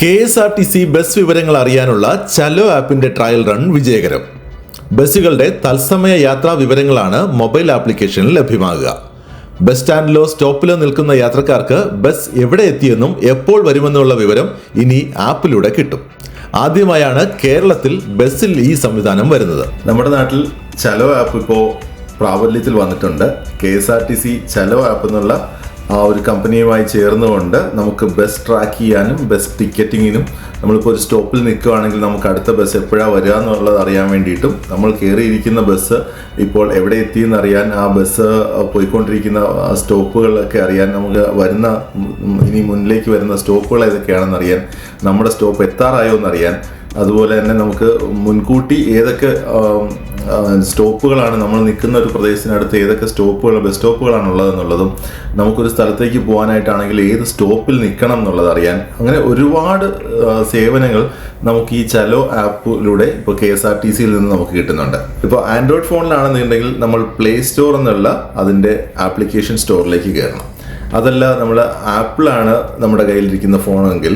KSRTC bus വിവരങ്ങൾ അറിയാനുള്ള ചലോ ആപ്പിന്റെ trial run വിജയകരം. ബസ്സുകളുടെ തത്സമയ യാത്രാ വിവരങ്ങളാണ് മൊബൈൽ ആപ്ലിക്കേഷനിൽ ലഭ്യമാകുക. ബസ് സ്റ്റാൻഡിലോ സ്റ്റോപ്പിലോ നിൽക്കുന്ന യാത്രക്കാർക്ക് ബസ് എവിടെ എത്തിയെന്നും എപ്പോൾ വരുമെന്നുള്ള വിവരം ഇനി ആപ്പിലൂടെ കിട്ടും. ആദ്യമായാണ് കേരളത്തിൽ ബസ്സിൽ ഈ സംവിധാനം വരുന്നത്. നമ്മുടെ നാട്ടിൽ ചലോ ആപ്പ് ഇപ്പോൾ പ്രാബല്യത്തിൽ വന്നിട്ടുണ്ട്. KSRTC ചലോ ആപ്പ് എന്നുള്ള ആ ഒരു കമ്പനിയുമായി ചേർന്നുകൊണ്ട് നമുക്ക് ബസ് ട്രാക്ക് ചെയ്യാനും ബസ് ടിക്കറ്റിങ്ങിനും നമ്മളിപ്പോൾ ഒരു സ്റ്റോപ്പിൽ നിൽക്കുകയാണെങ്കിൽ നമുക്ക് അടുത്ത ബസ് എപ്പോഴാണ് വരിക എന്നുള്ളത് അറിയാൻ വേണ്ടിയിട്ടും നമ്മൾ കയറിയിരിക്കുന്ന ബസ് ഇപ്പോൾ എവിടെ എത്തിയെന്ന് അറിയാൻ, ആ ബസ് പോയിക്കൊണ്ടിരിക്കുന്ന സ്റ്റോപ്പുകളൊക്കെ അറിയാൻ, നമുക്ക് വരുന്ന ഇനി മുന്നിലേക്ക് വരുന്ന സ്റ്റോപ്പുകൾ ഏതൊക്കെയാണെന്ന് അറിയാൻ, നമ്മുടെ സ്റ്റോപ്പ് എത്താറായോ എന്നറിയാൻ, അതുപോലെ തന്നെ നമുക്ക് മുൻകൂട്ടി ഏതൊക്കെ സ്റ്റോപ്പുകളാണ് നമ്മൾ നിൽക്കുന്ന ഒരു പ്രദേശത്തിനടുത്ത് ഏതൊക്കെ ബസ് സ്റ്റോപ്പുകളാണുള്ളതെന്നുള്ളതും, നമുക്കൊരു സ്ഥലത്തേക്ക് പോകാനായിട്ടാണെങ്കിൽ ഏത് സ്റ്റോപ്പിൽ നിൽക്കണം എന്നുള്ളത് അറിയാൻ, അങ്ങനെ ഒരുപാട് സേവനങ്ങൾ നമുക്ക് ഈ ചലോ ആപ്പിലൂടെ ഇപ്പോൾ KSRTCയിൽ നിന്ന് നമുക്ക് കിട്ടുന്നുണ്ട്. ഇപ്പോൾ ആൻഡ്രോയിഡ് ഫോണിലാണെന്നുണ്ടെങ്കിൽ നമ്മൾ പ്ലേ സ്റ്റോർ എന്നുള്ള അതിൻ്റെ ആപ്ലിക്കേഷൻ സ്റ്റോറിലേക്ക് കയറണം. അതല്ല നമ്മൾ ആപ്പിളാണ് നമ്മുടെ കയ്യിലിരിക്കുന്ന ഫോണെങ്കിൽ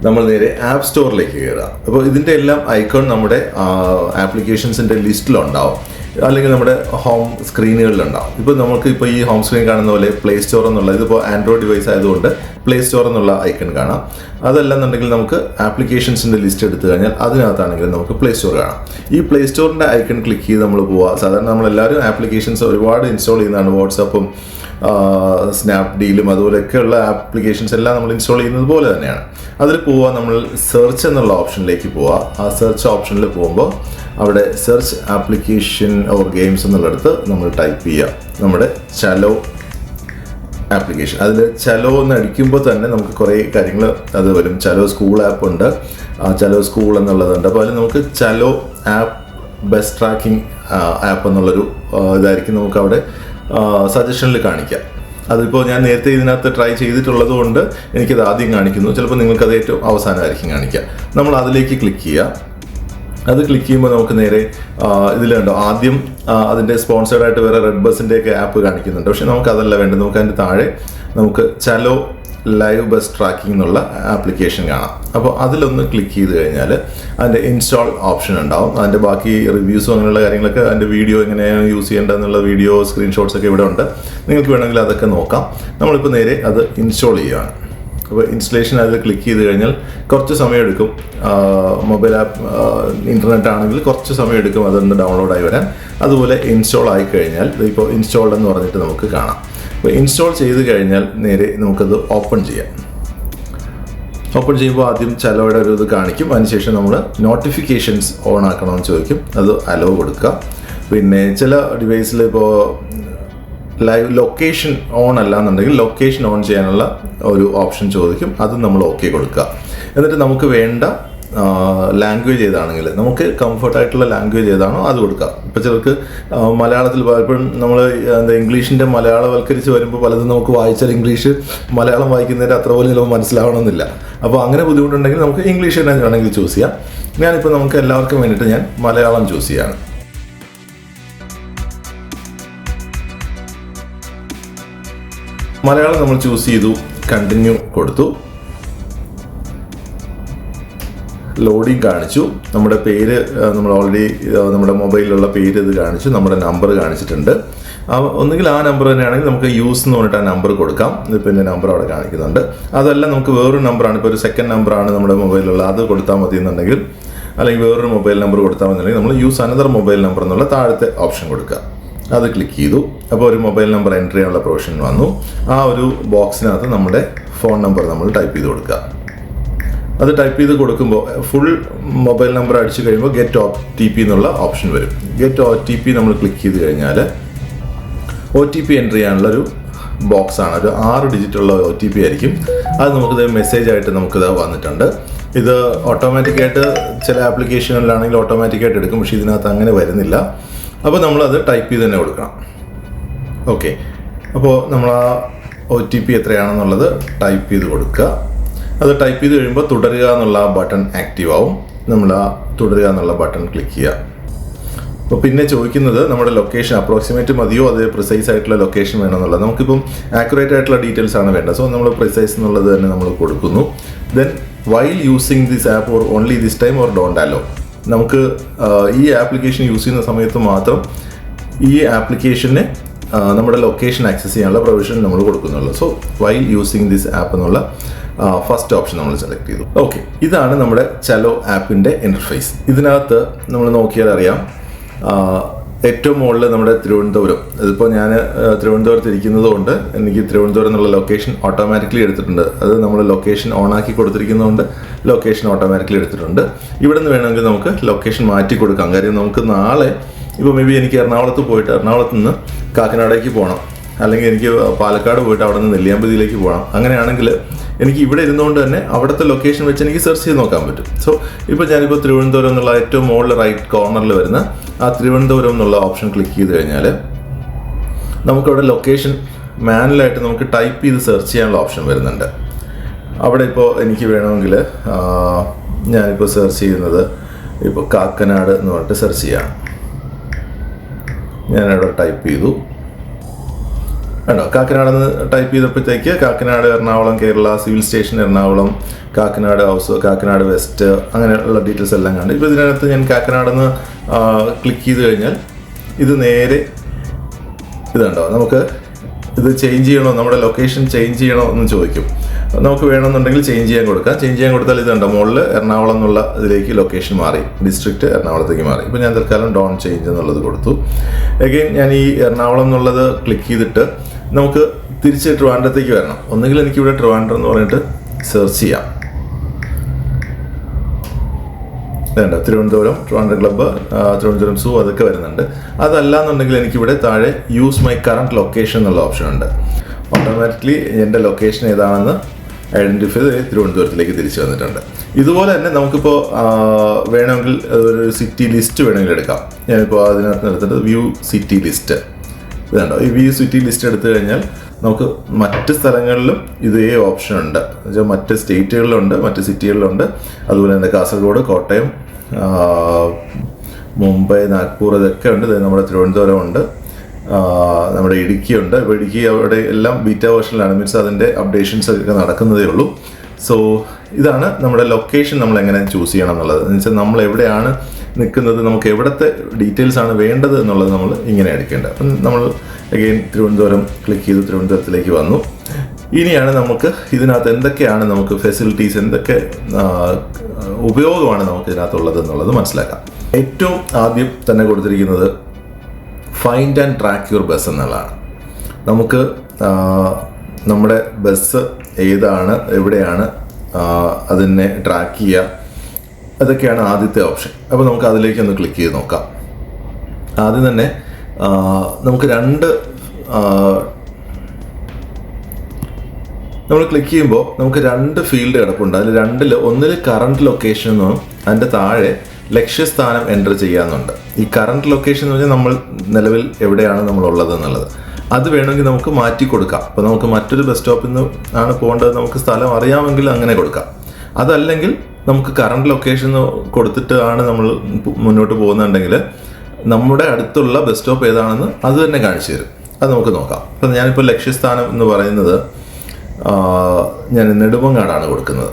നമ്മൾ നേരെ ആപ്പ് സ്റ്റോറിലേക്ക് കയറുക. അപ്പോൾ ഇതിൻ്റെ എല്ലാം ഐക്കോൺ നമ്മുടെ ആപ്ലിക്കേഷൻസിൻ്റെ ലിസ്റ്റിലുണ്ടാവും, അല്ലെങ്കിൽ നമ്മുടെ ഹോം സ്ക്രീനുകളിലുണ്ടാവും. ഇപ്പോൾ നമുക്ക് ഇപ്പോൾ ഈ ഹോം സ്ക്രീൻ കാണുന്ന പോലെ പ്ലേ സ്റ്റോർ എന്നുള്ള, ഇതിപ്പോൾ ആൻഡ്രോയിഡ് ഡിവൈസ് ആയതുകൊണ്ട് പ്ലേ സ്റ്റോർ എന്നുള്ള ഐക്കൺ കാണാം. അതല്ലെന്നുണ്ടെങ്കിൽ നമുക്ക് ആപ്ലിക്കേഷൻസിൻ്റെ ലിസ്റ്റ് എടുത്തു കഴിഞ്ഞാൽ അതിനകത്താണെങ്കിൽ നമുക്ക് പ്ലേ സ്റ്റോർ കാണാം. ഈ പ്ലേ സ്റ്റോറിൻ്റെ ഐക്കൺ ക്ലിക്ക് ചെയ്ത് നമ്മൾ പോവുക. സാധാരണ നമ്മളെല്ലാവരും ആപ്ലിക്കേഷൻസ് ഒരുപാട് ഇൻസ്റ്റാൾ ചെയ്യുന്നതാണ്. വാട്സാപ്പും സ്നാപ്ഡീലും അതുപോലെയൊക്കെയുള്ള ആപ്ലിക്കേഷൻസ് എല്ലാം നമ്മൾ ഇൻസ്റ്റാൾ ചെയ്യുന്നത് പോലെ തന്നെയാണ്. അതിൽ പോവുക, നമ്മൾ സെർച്ച് എന്നുള്ള ഓപ്ഷനിലേക്ക് പോവുക. ആ സെർച്ച് ഓപ്ഷനിൽ പോകുമ്പോൾ അവിടെ സെർച്ച് ആപ്ലിക്കേഷൻ ഓർ ഗെയിംസ് എന്നുള്ളിടത്ത് നമ്മൾ ടൈപ്പ് ചെയ്യുക നമ്മുടെ ചലോ ആപ്ലിക്കേഷൻ. അതിൽ ചലോ എന്ന് അടിക്കുമ്പോൾ തന്നെ നമുക്ക് കുറേ കാര്യങ്ങൾ അത് വരും. ചലോ സ്കൂൾ ആപ്പ് ഉണ്ട്, ചലോ സ്കൂൾ എന്നുള്ളതുണ്ട്. അപ്പോൾ അതിൽ നമുക്ക് ചലോ ആപ്പ് ബസ് ട്രാക്കിംഗ് ആപ്പ് എന്നുള്ളൊരു ഇതായിരിക്കും നമുക്ക് അവിടെ സജഷനിൽ കാണിക്കാം. അതിപ്പോൾ ഞാൻ നേരത്തെ ഇതിനകത്ത് ട്രൈ ചെയ്തിട്ടുള്ളത് കൊണ്ട് എനിക്കത് ആദ്യം കാണിക്കുന്നു. ചിലപ്പോൾ നിങ്ങൾക്കത് ഏറ്റവും അവസാനമായിരിക്കും കാണിക്കുക. നമ്മൾ അതിലേക്ക് ക്ലിക്ക് ചെയ്യുക. അത് ക്ലിക്ക് ചെയ്യുമ്പോൾ നമുക്ക് നേരെ ഇതിലുണ്ടോ ആദ്യം അതിൻ്റെ സ്പോൺസേർഡായിട്ട് വേറെ റെഡ് ബസ്സിൻ്റെയൊക്കെ ആപ്പ് കാണിക്കുന്നുണ്ട്. പക്ഷെ നമുക്കതല്ല വേണ്ടത്. നമുക്ക് അതിൻ്റെ താഴെ നമുക്ക് ചലോ ലൈവ് ബസ് ട്രാക്കിംഗ് എന്നുള്ള ആപ്ലിക്കേഷൻ കാണാം. അപ്പോൾ അതിലൊന്ന് ക്ലിക്ക് ചെയ്ത് കഴിഞ്ഞാൽ അതിൻ്റെ ഇൻസ്റ്റാൾ ഓപ്ഷൻ ഉണ്ടാവും. അതിൻ്റെ ബാക്കി റിവ്യൂസും അങ്ങനെയുള്ള കാര്യങ്ങളൊക്കെ, അതിൻ്റെ വീഡിയോ എങ്ങനെയാണ് യൂസ് ചെയ്യേണ്ടതെന്നുള്ള വീഡിയോ സ്ക്രീൻഷോട്ട്സ് ഒക്കെ ഇവിടെ ഉണ്ട്. നിങ്ങൾക്ക് വേണമെങ്കിൽ അതൊക്കെ നോക്കാം. നമ്മളിപ്പോൾ നേരെ അത് ഇൻസ്റ്റാൾ ചെയ്യുകയാണ്. അപ്പോൾ ഇൻസ്റ്റലേഷൻ അതിൽ ക്ലിക്ക് ചെയ്ത് കഴിഞ്ഞാൽ കുറച്ച് സമയമെടുക്കും. മൊബൈൽ ആപ്പ് ഇൻ്റർനെറ്റ് ആണെങ്കിൽ കുറച്ച് സമയമെടുക്കും അതൊന്ന് ഡൗൺലോഡായി വരാൻ. അതുപോലെ ഇൻസ്റ്റാൾ ആയി കഴിഞ്ഞാൽ ഇപ്പോൾ ഇൻസ്റ്റാൾഡ് എന്ന് പറഞ്ഞിട്ട് നമുക്ക് കാണാം. അപ്പോൾ ഇൻസ്റ്റാൾ ചെയ്ത് കഴിഞ്ഞാൽ നേരെ നമുക്കത് ഓപ്പൺ ചെയ്യാം. ഓപ്പൺ ചെയ്യുമ്പോൾ ആദ്യം ചലോയുടെ ഒരു ഇത് കാണിക്കും. അതിനുശേഷം നമ്മൾ നോട്ടിഫിക്കേഷൻസ് ഓൺ ആക്കണമെന്ന് ചോദിക്കും. അത് അലോ കൊടുക്കുക. പിന്നെ ചില ഡിവൈസിൽ ഇപ്പോൾ ലൈവ് ലൊക്കേഷൻ ഓൺ അല്ല എന്നുണ്ടെങ്കിൽ ലൊക്കേഷൻ ഓൺ ചെയ്യാനുള്ള ഒരു ഓപ്ഷൻ ചോദിക്കും. അത് നമ്മൾ ഓക്കെ കൊടുക്കുക. എന്നിട്ട് നമുക്ക് വേണ്ട ലാംഗ്വേജ് ഏതാണെങ്കിൽ, നമുക്ക് കംഫർട്ടായിട്ടുള്ള ലാംഗ്വേജ് ഏതാണോ അത് കൊടുക്കുക. ഇപ്പോൾ ചിലർക്ക് മലയാളത്തിൽ പലപ്പോഴും നമ്മൾ ഇംഗ്ലീഷിൻ്റെ മലയാളവൽക്കരിച്ച് വരുമ്പോൾ പലതും നമുക്ക് വായിച്ചാൽ ഇംഗ്ലീഷ് മലയാളം വായിക്കുന്നതിൻ്റെ അത്ര പോലും ചിലപ്പോൾ മനസ്സിലാവണമെന്നില്ല. അപ്പോൾ അങ്ങനെ ബുദ്ധിമുട്ടുണ്ടെങ്കിൽ നമുക്ക് ഇംഗ്ലീഷ് തന്നെ വേണമെങ്കിൽ ചൂസ് ചെയ്യാം. ഞാനിപ്പോൾ നമുക്ക് എല്ലാവർക്കും വേണ്ടിയിട്ട് ഞാൻ മലയാളം ചൂസ് ചെയ്യാണ്. മലയാളം നമ്മൾ ചൂസ് ചെയ്തു, കണ്ടിന്യൂ കൊടുത്തു. ലോഡിങ് കാണിച്ചു. നമ്മുടെ പേര് നമ്മൾ ഓൾറെഡി നമ്മുടെ മൊബൈലിലുള്ള പേര് ഇത് കാണിച്ചു. നമ്മുടെ നമ്പർ കാണിച്ചിട്ടുണ്ട്. ഒന്നുകിൽ ആ നമ്പർ തന്നെയാണെങ്കിൽ നമുക്ക് യൂസ് എന്ന് പറഞ്ഞിട്ട് ആ നമ്പർ കൊടുക്കാം. ഇതിപ്പോൾ എൻ്റെ നമ്പർ അവിടെ കാണിക്കുന്നുണ്ട്. അതല്ല നമുക്ക് വേറൊരു നമ്പറാണ്, ഇപ്പോൾ ഒരു സെക്കൻഡ് നമ്പറാണ് നമ്മുടെ മൊബൈലിലുള്ള, അത് കൊടുത്താൽ മതി എന്നുണ്ടെങ്കിൽ, അല്ലെങ്കിൽ വേറൊരു മൊബൈൽ നമ്പർ കൊടുത്താൽ മതിയെന്നുണ്ടെങ്കിൽ നമ്മൾ യൂസ് അനദർ മൊബൈൽ നമ്പർ എന്നുള്ള താഴത്തെ ഓപ്ഷൻ കൊടുക്കുക. അത് ക്ലിക്ക് ചെയ്തു. അപ്പോൾ ഒരു മൊബൈൽ നമ്പർ എൻ്റർ ചെയ്യാനുള്ള പ്രൊവിഷൻ വന്നു. ആ ഒരു ബോക്സിനകത്ത് നമ്മുടെ ഫോൺ നമ്പർ നമ്മൾ ടൈപ്പ് ചെയ്ത് കൊടുക്കുക. അത് ടൈപ്പ് ചെയ്ത് കൊടുക്കുമ്പോൾ ഫുൾ മൊബൈൽ നമ്പർ അടിച്ചു കഴിയുമ്പോൾ ഗെറ്റ് OTP എന്നുള്ള ഓപ്ഷൻ വരും. ഗെറ്റ് OTP നമ്മൾ ക്ലിക്ക് ചെയ്ത് കഴിഞ്ഞാൽ OTP എൻ്റർ ചെയ്യാനുള്ളൊരു ബോക്സാണ്. ഒരു 6 ഡിജിറ്റുള്ള OTP ആയിരിക്കും. അത് നമുക്കിത് മെസ്സേജായിട്ട് നമുക്കിത് വന്നിട്ടുണ്ട്. ഇത് ഓട്ടോമാറ്റിക്കായിട്ട് ചില ആപ്ലിക്കേഷനുകളിലാണെങ്കിൽ ഓട്ടോമാറ്റിക്കായിട്ട് എടുക്കും, പക്ഷേ ഇതിനകത്ത് അങ്ങനെ വരുന്നില്ല. അപ്പോൾ നമ്മളത് ടൈപ്പ് ചെയ്ത് തന്നെ കൊടുക്കണം. ഓക്കെ, അപ്പോൾ നമ്മൾ ആ OTP എത്രയാണെന്നുള്ളത് ടൈപ്പ് ചെയ്ത് കൊടുക്കുക. അത് ടൈപ്പ് ചെയ്ത് കഴിയുമ്പോൾ തുടരുക എന്നുള്ള ബട്ടൺ ആക്റ്റീവ് ആവും. നമ്മൾ ആ തുടരുക എന്നുള്ള ബട്ടൺ ക്ലിക്ക് ചെയ്യുക. അപ്പോൾ പിന്നെ ചോദിക്കുന്നത് നമ്മുടെ ലൊക്കേഷൻ അപ്രോക്സിമേറ്റ് മതിയോ അതേ പ്രിസൈസ് ആയിട്ടുള്ള ലൊക്കേഷൻ വേണമെന്നുള്ളത്. നമുക്കിപ്പം ആക്യുറേറ്റ് ആയിട്ടുള്ള ഡീറ്റെയിൽസ് ആണ് വേണ്ടത്. സോ നമ്മൾ പ്രിസൈസ് എന്നുള്ളത് തന്നെ നമ്മൾ കൊടുക്കുന്നു. Then while using this app or only this time or don't hello. നമുക്ക് ഈ ആപ്ലിക്കേഷൻ യൂസ് ചെയ്യുന്ന സമയത്ത് മാത്രം ഈ ആപ്ലിക്കേഷനെ നമ്മുടെ ലൊക്കേഷൻ ആക്സസ് ചെയ്യാനുള്ള പ്രൊവിഷൻ നമ്മൾ കൊടുക്കുന്നുള്ളൂ. So while using this app എന്നുള്ള ഫസ്റ്റ് ഓപ്ഷൻ നമ്മൾ സെലക്ട് ചെയ്തു. ഓക്കെ, ഇതാണ് നമ്മുടെ ചലോ ആപ്പിൻ്റെ ഇൻ്റർഫേസ്. ഇതിനകത്ത് നമ്മൾ നോക്കിയാൽ അറിയാം, ഏറ്റവും മുകളിൽ നമ്മുടെ തിരുവനന്തപുരം. ഇതിപ്പോൾ ഞാൻ തിരുവനന്തപുരത്ത് ഇരിക്കുന്നത് കൊണ്ട് എനിക്ക് തിരുവനന്തപുരം എന്നുള്ള ലൊക്കേഷൻ ഓട്ടോമാറ്റിക്കലി എടുത്തിട്ടുണ്ട്. അത് നമ്മൾ ലൊക്കേഷൻ ഓണാക്കി കൊടുത്തിരിക്കുന്നതുകൊണ്ട് ലൊക്കേഷൻ ഓട്ടോമാറ്റിക്കലി എടുത്തിട്ടുണ്ട്. ഇവിടെ നിന്ന് വേണമെങ്കിൽ നമുക്ക് ലൊക്കേഷൻ മാറ്റി കൊടുക്കാം. കാര്യം നമുക്ക് നാളെ ഇപ്പോൾ മേ ബി എനിക്ക് എറണാകുളത്ത് പോയിട്ട് എറണാകുളത്ത് നിന്ന് കാക്കനാടേക്ക് പോകണം, അല്ലെങ്കിൽ എനിക്ക് പാലക്കാട് പോയിട്ട് അവിടെ നിന്ന് നെല്ലിയാമ്പതിയിലേക്ക് പോകണം. അങ്ങനെയാണെങ്കിൽ എനിക്ക് ഇവിടെ ഇരുന്നുകൊണ്ട് തന്നെ അവിടുത്തെ ലൊക്കേഷൻ വെച്ച് എനിക്ക് സെർച്ച് ചെയ്ത് നോക്കാൻ പറ്റും. സോ ഇപ്പോൾ ഞാനിപ്പോൾ തിരുവനന്തപുരം എന്നുള്ള ഏറ്റവും മുകളിൽ റൈറ്റ് കോർണറിൽ വരുന്ന ആ തിരുവനന്തപുരം എന്നുള്ള ഓപ്ഷൻ ക്ലിക്ക് ചെയ്ത് കഴിഞ്ഞാൽ നമുക്കവിടെ ലൊക്കേഷൻ മാനുവലായിട്ട് നമുക്ക് ടൈപ്പ് ചെയ്ത് സെർച്ച് ചെയ്യാനുള്ള ഓപ്ഷൻ വരുന്നുണ്ട്. അവിടെ ഇപ്പോൾ എനിക്ക് വേണമെങ്കിൽ ഞാനിപ്പോൾ സെർച്ച് ചെയ്യുന്നത് ഇപ്പോൾ കാക്കനാട് എന്ന് പറഞ്ഞിട്ട് സെർച്ച് ചെയ്യാം. ഞാനവിടെ ടൈപ്പ് ചെയ്തു. വേണ്ടോ, കാക്കനാട് എന്ന് ടൈപ്പ് ചെയ്തപ്പോഴത്തേക്ക് Kakkanad, Ernakulam, Kerala, civil station Ernakulam, Kakkanad house, Kakkanad west, അങ്ങനെയുള്ള ഡീറ്റെയിൽസ് എല്ലാം കണ്ട്. ഇപ്പോൾ ഇതിനകത്ത് ഞാൻ കാക്കനാടെന്ന് ക്ലിക്ക് ചെയ്ത് കഴിഞ്ഞാൽ ഇത് നേരെ ഇതുണ്ടോ, നമുക്ക് ഇത് ചേഞ്ച് ചെയ്യണോ, നമ്മുടെ ലൊക്കേഷൻ ചേഞ്ച് ചെയ്യണോ എന്ന് ചോദിക്കും. നമുക്ക് വേണമെന്നുണ്ടെങ്കിൽ ചേഞ്ച് ചെയ്യാൻ കൊടുക്കാം. ചേഞ്ച് ചെയ്യാൻ കൊടുത്താൽ ഇതുണ്ടോ, മുകളിൽ എറണാകുളം എന്നുള്ള ഇതിലേക്ക് ലൊക്കേഷൻ മാറി, ഡിസ്ട്രിക്റ്റ് എറണാകുളത്തേക്ക് മാറി. ഇപ്പോൾ ഞാൻ തൽക്കാലം ഡോൺ ചേഞ്ച് എന്നുള്ളത് കൊടുത്തു. അഗെയിൻ ഞാൻ ഈ എറണാകുളം എന്നുള്ളത് ക്ലിക്ക് ചെയ്തിട്ട് നമുക്ക് തിരിച്ച് ട്രിവാൻഡ്രത്തേക്ക് വരണം. ഒന്നുകിൽ എനിക്കിവിടെ ട്രിവാൻഡ്രം എന്ന് പറഞ്ഞിട്ട് സെർച്ച് ചെയ്യാം. വേണ്ട, തിരുവനന്തപുരം, ട്രിവാൻഡ്രം ക്ലബ്ബ്, തിരുവനന്തപുരം സൂ, അതൊക്കെ വരുന്നുണ്ട്. അതല്ല എന്നുണ്ടെങ്കിൽ എനിക്കിവിടെ താഴെ യൂസ് മൈ കറണ്ട് ലൊക്കേഷൻ എന്നുള്ള ഓപ്ഷൻ ഉണ്ട്. ഓട്ടോമാറ്റിക്കലി എൻ്റെ ലൊക്കേഷൻ ഏതാണെന്ന് ഐഡൻറ്റിഫൈ ചെയ്ത് തിരുവനന്തപുരത്തിലേക്ക് തിരിച്ചു വന്നിട്ടുണ്ട്. ഇതുപോലെ തന്നെ നമുക്കിപ്പോൾ വേണമെങ്കിൽ ഒരു സിറ്റി ലിസ്റ്റ് വേണമെങ്കിൽ എടുക്കാം. ഞാനിപ്പോൾ അതിനകത്ത് എടുത്തിട്ട് വ്യൂ സിറ്റി ലിസ്റ്റ്. ഇതുണ്ടോ, ഈ വ്യൂ സിറ്റി ലിസ്റ്റ് എടുത്തു കഴിഞ്ഞാൽ നമുക്ക് മറ്റ് സ്ഥലങ്ങളിലും ഇതേ ഓപ്ഷൻ ഉണ്ട്. എന്നുവെച്ചാൽ മറ്റ് സ്റ്റേറ്റുകളിലുണ്ട്, മറ്റ് സിറ്റികളിലുണ്ട്. അതുപോലെ തന്നെ കാസർഗോഡ്, കോട്ടയം, മുംബൈ, നാഗ്പൂർ, ഇതൊക്കെ ഉണ്ട്. നമ്മുടെ തിരുവനന്തപുരം ഉണ്ട്, നമ്മുടെ ഇടുക്കിയുണ്ട്. ഇപ്പോൾ ഇടുക്കി അവിടെ എല്ലാം ബീറ്റ വേർഷനിലാണ്, മീൻസ് അതിൻ്റെ അപ്ഡേഷൻസ് ഒക്കെ നടക്കുന്നതേ ഉള്ളൂ. സോ ഇതാണ് നമ്മുടെ ലൊക്കേഷൻ നമ്മൾ എങ്ങനെ ചൂസ് ചെയ്യണം എന്നുള്ളത്. എന്ന് വെച്ചാൽ നമ്മൾ എവിടെയാണ് നിൽക്കുന്നത്, നമുക്ക് എവിടുത്തെ ഡീറ്റെയിൽസ് ആണ് വേണ്ടത് എന്നുള്ളത് നമ്മൾ ഇങ്ങനെ എടുക്കേണ്ടത്. അപ്പം നമ്മൾ അഗെയിൻ തിരുവനന്തപുരം ക്ലിക്ക് ചെയ്ത് തിരുവനന്തപുരത്തിലേക്ക് വന്നു. ഇനിയാണ് നമുക്ക് ഇതിനകത്ത് എന്തൊക്കെയാണ് നമുക്ക് ഫെസിലിറ്റീസ്, എന്തൊക്കെ ഉപയോഗമാണ് നമുക്ക് ഇതിനകത്തുള്ളത് എന്നുള്ളത് മനസ്സിലാക്കാം. ഏറ്റവും ആദ്യം തന്നെ കൊടുത്തിരിക്കുന്നത് find and track your bus എന്നുള്ളതാണ്. നമുക്ക് നമ്മുടെ ബസ് ഏതാണ്, എവിടെയാണ്, അതിനെ ട്രാക്ക് ചെയ്യുക, അതൊക്കെയാണ് ആദ്യത്തെ ഓപ്ഷൻ. അപ്പോൾ നമുക്ക് അതിലേക്ക് ഒന്ന് ക്ലിക്ക് ചെയ്ത് നോക്കാം. ആദ്യം തന്നെ നമുക്ക് നമ്മൾ ക്ലിക്ക് ചെയ്യുമ്പോൾ നമുക്ക് രണ്ട് ഫീൽഡ് കിടപ്പുണ്ട്. അതിൽ ഒന്നിൽ കറണ്ട് ലൊക്കേഷൻ എന്നും അതിൻ്റെ താഴെ ലക്ഷ്യസ്ഥാനം എൻ്റർ ചെയ്യാമെന്നുണ്ട്. ഈ കറണ്ട് ലൊക്കേഷൻ എന്ന് പറഞ്ഞാൽ നമ്മൾ നിലവിൽ എവിടെയാണ് നമ്മളുള്ളത് എന്നുള്ളത്. അത് വേണമെങ്കിൽ നമുക്ക് മാറ്റി കൊടുക്കാം. അപ്പോൾ നമുക്ക് മറ്റൊരു ബസ് സ്റ്റോപ്പിൽ നിന്ന് ആണ് പോകേണ്ടത്, നമുക്ക് സ്ഥലം അറിയാമെങ്കിൽ അങ്ങനെ കൊടുക്കാം. അതല്ലെങ്കിൽ നമുക്ക് കറണ്ട് ലൊക്കേഷൻ കൊടുത്തിട്ട് ആണ് നമ്മൾ മുന്നോട്ട് പോകുന്നുണ്ടെങ്കിൽ നമ്മുടെ അടുത്തുള്ള ബസ് സ്റ്റോപ്പ് ഏതാണെന്ന് അത് തന്നെ കാണിച്ചു തരും. അത് നമുക്ക് നോക്കാം. അപ്പം ഞാനിപ്പോൾ ലക്ഷ്യസ്ഥാനം എന്ന് പറയുന്നത് ഞാൻ നെടുമങ്ങാടാണ് കൊടുക്കുന്നത്.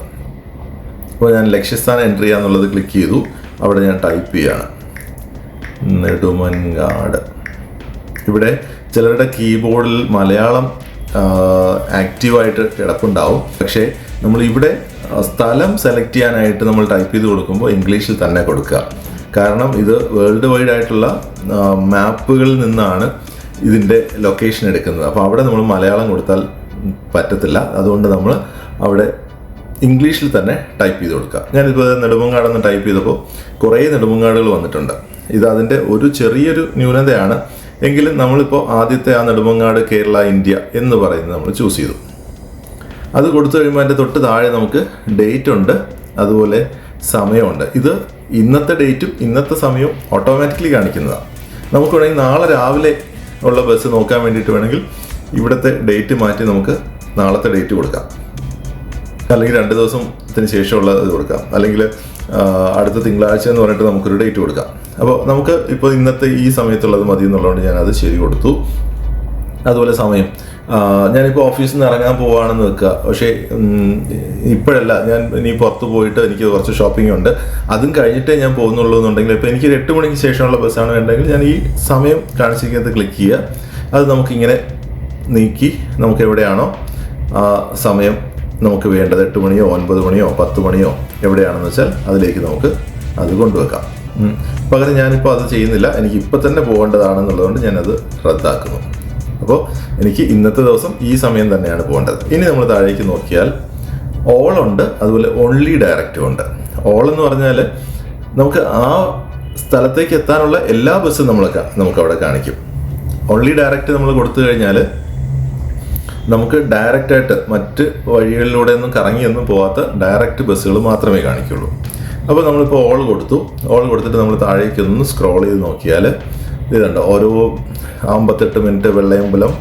അപ്പോൾ ഞാൻ ലക്ഷ്യസ്ഥാനം എൻ്റർ ചെയ്യാന്നുള്ളത് ക്ലിക്ക് ചെയ്തു. അവിടെ ഞാൻ ടൈപ്പ് ചെയ്യാണ് നെടുമങ്ങാട്. ഇവിടെ ചിലരുടെ കീബോർഡിൽ മലയാളം ആക്റ്റീവായിട്ട് കിടപ്പുണ്ടാവും. പക്ഷേ നമ്മളിവിടെ സ്ഥലം സെലക്ട് ചെയ്യാനായിട്ട് നമ്മൾ ടൈപ്പ് ചെയ്ത് കൊടുക്കുമ്പോൾ ഇംഗ്ലീഷിൽ തന്നെ കൊടുക്കുക. കാരണം ഇത് വേൾഡ് വൈഡ് ആയിട്ടുള്ള മാപ്പുകളിൽ നിന്നാണ് ഇതിൻ്റെ ലൊക്കേഷൻ എടുക്കുന്നത്. അപ്പോൾ അവിടെ നമ്മൾ മലയാളം കൊടുത്താൽ പറ്റത്തില്ല. അതുകൊണ്ട് നമ്മൾ അവിടെ ഇംഗ്ലീഷിൽ തന്നെ ടൈപ്പ് ചെയ്ത് കൊടുക്കുക. ഞാനിപ്പോൾ നെടുമങ്ങാടെന്ന് ടൈപ്പ് ചെയ്തപ്പോൾ കുറേ നെടുമങ്ങാടുകൾ വന്നിട്ടുണ്ട്. ഇത് അതിൻ്റെ ഒരു ചെറിയൊരു ന്യൂനതയാണ്. എങ്കിലും നമ്മളിപ്പോൾ ആദ്യത്തെ ആ നെടുമങ്ങാട് കേരള ഇന്ത്യ എന്ന് പറയുന്നത് നമ്മൾ ചൂസ് ചെയ്തു. അത് കൊടുത്തു കഴിയുമ്പോൾ അതിൻ്റെ തൊട്ട് താഴെ നമുക്ക് ഡേറ്റ് ഉണ്ട്, അതുപോലെ സമയമുണ്ട്. ഇത് ഇന്നത്തെ ഡേറ്റും ഇന്നത്തെ സമയവും ഓട്ടോമാറ്റിക്കലി കാണിക്കുന്നതാണ്. നമുക്ക് വേണമെങ്കിൽ നാളെ രാവിലെ ഉള്ള ബസ് നോക്കാൻ വേണ്ടിയിട്ട് വേണമെങ്കിൽ ഇവിടുത്തെ ഡേറ്റ് മാറ്റി നമുക്ക് നാളത്തെ ഡേറ്റ് കൊടുക്കാം, അല്ലെങ്കിൽ 2 ദിവസത്തിന് ശേഷമുള്ള ഇത് കൊടുക്കാം, അല്ലെങ്കിൽ അടുത്ത തിങ്കളാഴ്ച എന്ന് പറഞ്ഞിട്ട് നമുക്കൊരു ഡേറ്റ് കൊടുക്കാം. അപ്പോൾ നമുക്ക് ഇപ്പോൾ ഇന്നത്തെ ഈ സമയത്തുള്ളത് മതി എന്നുള്ളതുകൊണ്ട് ഞാനത് ശരി കൊടുത്തു. അതുപോലെ സമയം ഞാനിപ്പോൾ ഓഫീസിൽ നിന്ന് ഇറങ്ങാൻ പോവുകയാണെന്ന് വെക്കുക, പക്ഷേ ഇപ്പോഴല്ല, ഞാൻ ഇനി പുറത്ത് പോയിട്ട് എനിക്ക് കുറച്ച് ഷോപ്പിംഗ് ഉണ്ട്, അതും കഴിഞ്ഞിട്ടേ ഞാൻ പോകുന്നുള്ളൂ എന്നുണ്ടെങ്കിൽ, ഇപ്പോൾ എനിക്കൊരു 8 മണിക്ക് ശേഷമുള്ള ബസ്സാണ് വേണ്ടെങ്കിൽ ഞാൻ ഈ സമയം കാണിച്ചിരിക്കുന്നത് ക്ലിക്ക് ചെയ്യുക. അത് നമുക്കിങ്ങനെ നീക്കി നമുക്ക് എവിടെയാണോ ആ സമയം നമുക്ക് വേണ്ടത്, 8 മണിയോ 9 മണിയോ 10 മണിയോ എവിടെയാണെന്ന് വെച്ചാൽ അതിലേക്ക് നമുക്ക് അത് കൊണ്ടുവെക്കാം. പകരം ഞാനിപ്പോൾ അത് ചെയ്യുന്നില്ല, എനിക്ക് ഇപ്പം തന്നെ പോകേണ്ടതാണെന്നുള്ളതുകൊണ്ട് ഞാനത് റദ്ദാക്കുന്നു. അപ്പോൾ എനിക്ക് ഇന്നത്തെ ദിവസം ഈ സമയം തന്നെയാണ് പോകേണ്ടത്. ഇനി നമ്മൾ താഴേക്ക് നോക്കിയാൽ ഓൾ ഉണ്ട്, അതുപോലെ ഓൺലി ഡയറക്റ്റും ഉണ്ട്. ഓൾ എന്ന് പറഞ്ഞാൽ നമുക്ക് ആ സ്ഥലത്തേക്ക് എത്താനുള്ള എല്ലാ ബസ്സും നമുക്ക് അവിടെ കാണിക്കും. ഓൺലി ഡയറക്റ്റ് നമ്മൾ കൊടുത്തു കഴിഞ്ഞാൽ നമുക്ക് ഡയറക്റ്റായിട്ട് മറ്റ് വഴികളിലൂടെ ഒന്നും കറങ്ങിയൊന്നും പോകാത്ത ഡയറക്റ്റ് ബസ്സുകൾ മാത്രമേ കാണിക്കുള്ളൂ. അപ്പോൾ നമ്മളിപ്പോൾ ഓൾ കൊടുത്തിട്ട് നമ്മൾ താഴേക്ക് ഒന്ന് സ്ക്രോൾ ചെയ്ത് നോക്കിയാൽ ഇതുണ്ട്, ഓരോ 58 മിനിറ്റ് വെള്ളയമ്പലം,